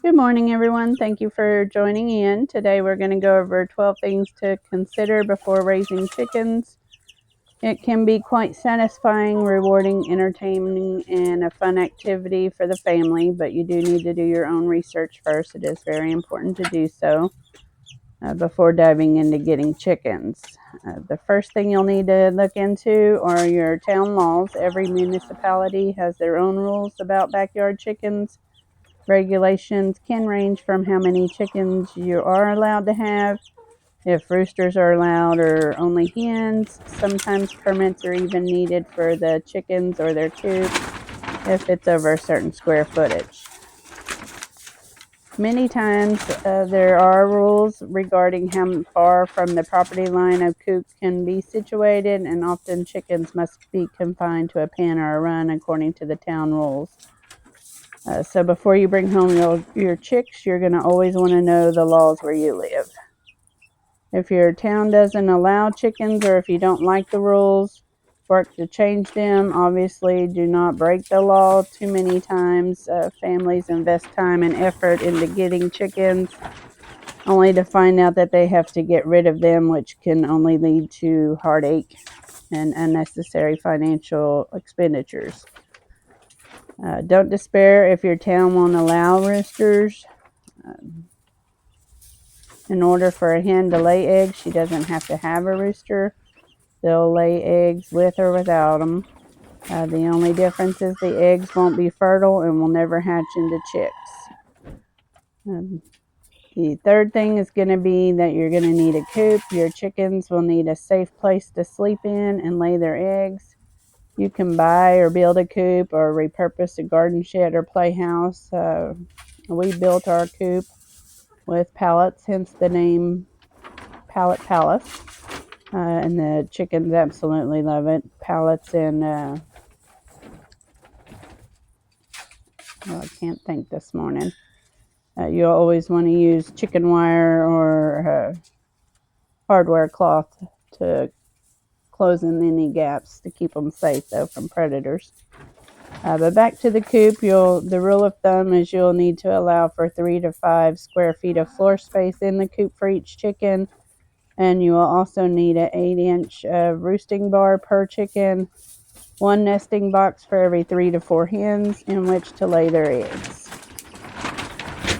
Good morning, everyone. Thank you for joining in. Today we're going to go over 12 things to consider before raising chickens. It can be quite satisfying, rewarding, entertaining, and a fun activity for the family, but you do need to do your own research first. It is very important to do so before diving into getting chickens. The first thing you'll need to look into are your town laws. Every municipality has their own rules about backyard chickens. Regulations can range from how many chickens you are allowed to have, if roosters are allowed or only hens. Sometimes permits are even needed for the chickens or their coop if it's over a certain square footage. Many times there are rules regarding how far from the property line a coop can be situated, and often chickens must be confined to a pen or a run according to the town rules. So before you bring home your chicks, you're going to always want to know the laws where you live. If your town doesn't allow chickens, or if you don't like the rules, work to change them. Obviously, do not break the law too many times. Families invest time and effort into getting chickens, only to find out that they have to get rid of them, which can only lead to heartache and unnecessary financial expenditures. Don't despair if your town won't allow roosters. In order for a hen to lay eggs, she doesn't have to have a rooster. They'll lay eggs with or without them. The only difference is the eggs won't be fertile and will never hatch into chicks. The third thing is going to be that you're going to need a coop. Your chickens will need a safe place to sleep in and lay their eggs. You can buy or build a coop or repurpose a garden shed or playhouse. We built our coop with pallets, hence the name Pallet Palace. And the chickens absolutely love it. Pallets and, I can't think this morning. You'll always want to use chicken wire or hardware cloth to close in any gaps to keep them safe, though, from predators. But back to the coop, the rule of thumb is you'll need to allow for 3 to 5 square feet of floor space in the coop for each chicken. And you will also need an 8-inch roosting bar per chicken, 1 nesting box for every 3 to 4 hens in which to lay their eggs.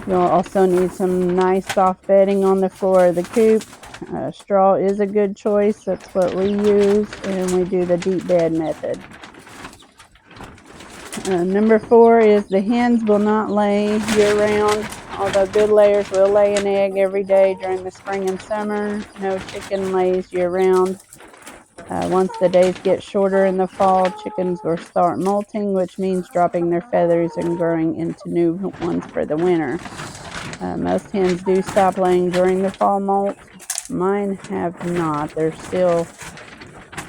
You'll also need some nice soft bedding on the floor of the coop. Straw is a good choice. That's what we use, and we do the deep bed method. Number 4 is the hens will not lay year-round, although good layers will lay an egg every day during the spring and summer. No chicken lays year-round. Once the days get shorter in the fall, chickens will start molting, which means dropping their feathers and growing into new ones for the winter. Most hens do stop laying during the fall molt. Mine have not. They're still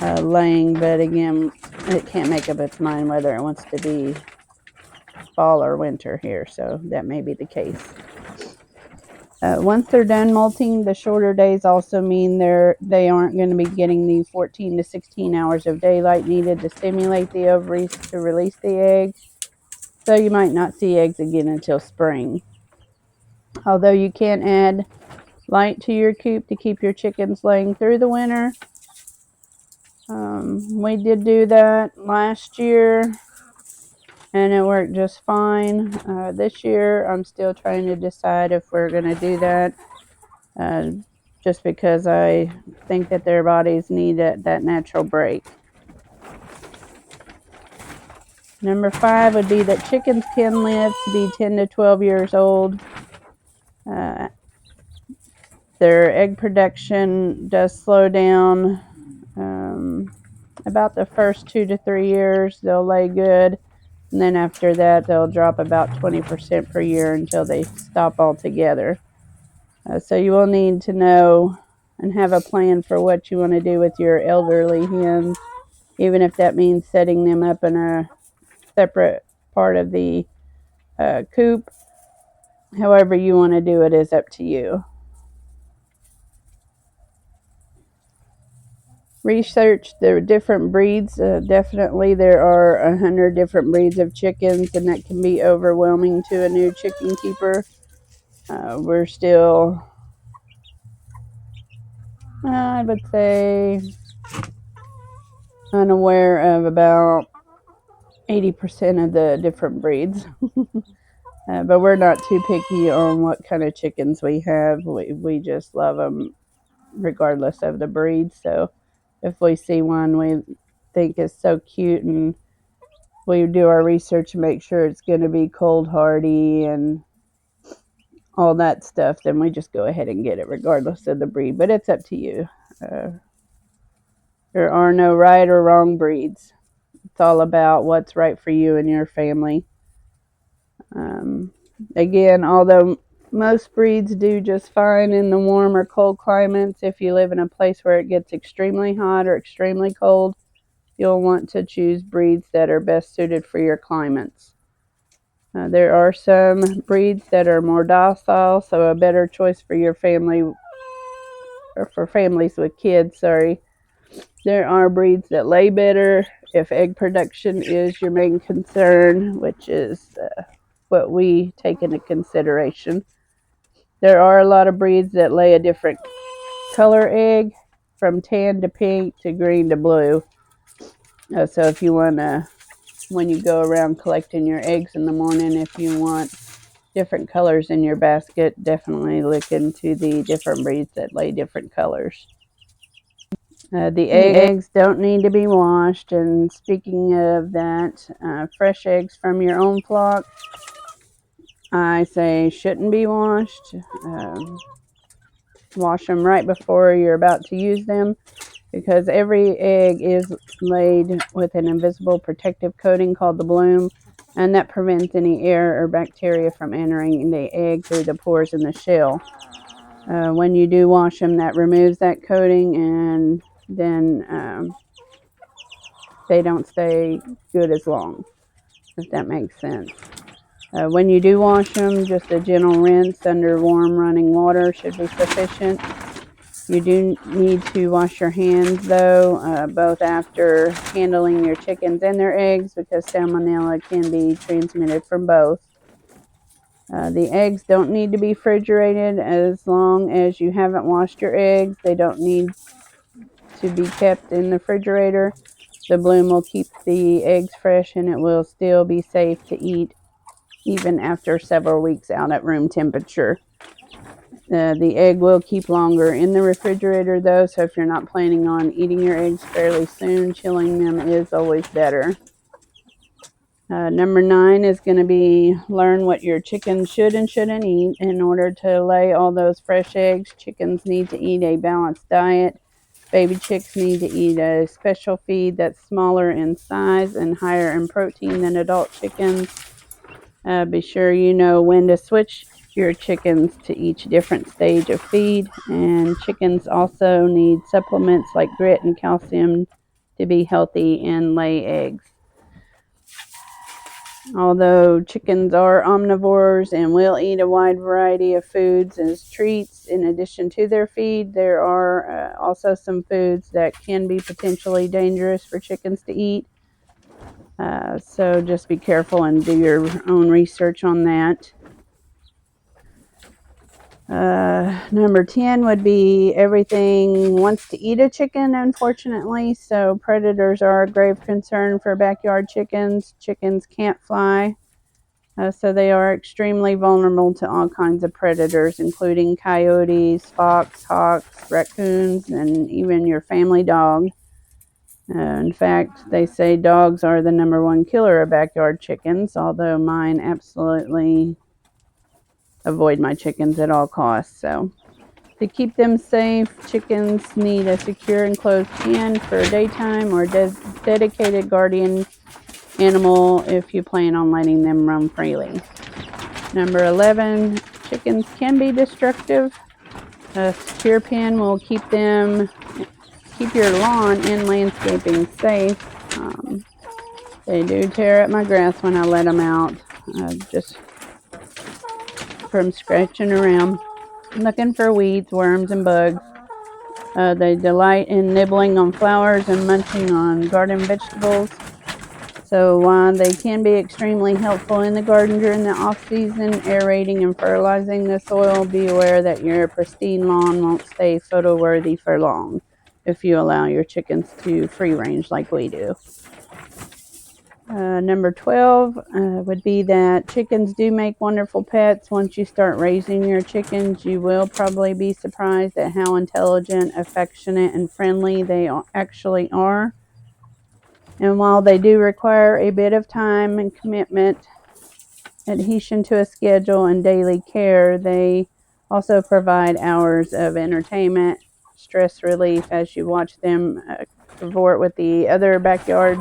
laying, but again, it can't make up its mind whether it wants to be fall or winter here, so that may be the case. Once they're done molting, the shorter days also mean they aren't going to be getting the 14 to 16 hours of daylight needed to stimulate the ovaries to release the eggs, so you might not see eggs again until spring. Although you can add light to your coop to keep your chickens laying through the winter. We did do that last year, and it worked just fine. This year, I'm still trying to decide if we're going to do that, just because I think that their bodies need that natural break. Number 5 would be that chickens can live to be 10 to 12 years old. Their egg production does slow down. About the first 2 to 3 years, they'll lay good. And then after that, they'll drop about 20% per year until they stop altogether. So you will need to know and have a plan for what you want to do with your elderly hens, even if that means setting them up in a separate part of the coop. However you want to do it is up to you. Research the different breeds. Definitely there are 100 different breeds of chickens, and that can be overwhelming to a new chicken keeper. We're still, I would say, unaware of about 80% of the different breeds. But we're not too picky on what kind of chickens we have. We just love them regardless of the breed. So if we see one we think is so cute and we do our research to make sure it's going to be cold hardy and all that stuff, then we just go ahead and get it regardless of the breed. But it's up to you. Uh, there are no right or wrong breeds. It's all about what's right for you and your family. Um, Again, although most breeds do just fine in the warm or cold climates, if you live in a place where it gets extremely hot or extremely cold, you'll want to choose breeds that are best suited for your climates. There are some breeds that are more docile, so a better choice for your family, or for families with kids, sorry. There are breeds that lay better if egg production is your main concern, which is what we take into consideration. There are a lot of breeds that lay a different color egg, from tan to pink to green to blue. So if you want to, when you go around collecting your eggs in the morning, if you want different colors in your basket, definitely look into the different breeds that lay different colors. The eggs don't need to be washed, and speaking of that, fresh eggs from your own flock, I say shouldn't be washed. Wash them right before you're about to use them, because every egg is laid with an invisible protective coating called the bloom, and that prevents any air or bacteria from entering the egg through the pores in the shell. When you do wash them, that removes that coating, and then they don't stay good as long, if that makes sense. When you do wash them, just a gentle rinse under warm running water should be sufficient. You do need to wash your hands, though, both after handling your chickens and their eggs, because salmonella can be transmitted from both. The eggs don't need to be refrigerated as long as you haven't washed your eggs. They don't need to be kept in the refrigerator. The bloom will keep the eggs fresh, and it will still be safe to eat even after several weeks out at room temperature. The egg will keep longer in the refrigerator, though, so if you're not planning on eating your eggs fairly soon, chilling them is always better. Number 9 is going to be learn what your chickens should and shouldn't eat. In order to lay all those fresh eggs, chickens need to eat a balanced diet. Baby chicks need to eat a special feed that's smaller in size and higher in protein than adult chickens. Be sure you know when to switch your chickens to each different stage of feed, and chickens also need supplements like grit and calcium to be healthy and lay eggs. Although chickens are omnivores and will eat a wide variety of foods as treats in addition to their feed, there are also some foods that can be potentially dangerous for chickens to eat. So just be careful and do your own research on that. Number 10 would be everything wants to eat a chicken, unfortunately. So predators are a grave concern for backyard chickens. Chickens can't fly, so they are extremely vulnerable to all kinds of predators, including coyotes, fox, hawks, raccoons, and even your family dog. In fact, they say dogs are the number one killer of backyard chickens, although mine absolutely avoid my chickens at all costs. So to keep them safe, chickens need a secure enclosed pen for daytime, or dedicated guardian animal if you plan on letting them roam freely. Number 11, chickens can be destructive. A secure pen will keep your lawn and landscaping safe. They do tear up my grass when I let them out, just from scratching around, looking for weeds, worms, and bugs. They delight in nibbling on flowers and munching on garden vegetables. So So while they can be extremely helpful in the garden during the off-season, aerating and fertilizing the soil, be aware that your pristine lawn won't stay photo-worthy for long if you allow your chickens to free range like we do. Number 12 would be that chickens do make wonderful pets. Once you start raising your chickens, you will probably be surprised at how intelligent, affectionate, and friendly they actually are. And while they do require a bit of time and commitment, adhesion to a schedule, and daily care, they also provide hours of entertainment, stress relief as you watch them cavort with the other backyard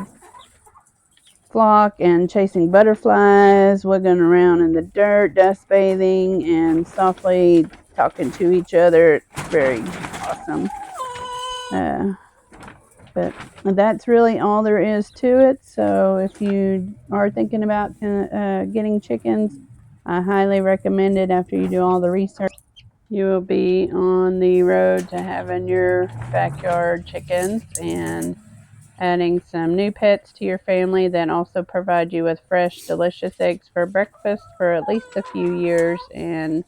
flock and chasing butterflies, wiggling around in the dirt, dust bathing, and softly talking to each other. It's very awesome. But that's really all there is to it. So if you are thinking about getting chickens, I highly recommend it after you do all the research. You will be on the road to having your backyard chickens and adding some new pets to your family that also provide you with fresh, delicious eggs for breakfast for at least a few years and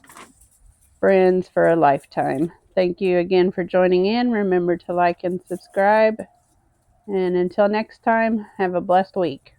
friends for a lifetime. Thank you again for joining in. Remember to like and subscribe. And until next time, have a blessed week.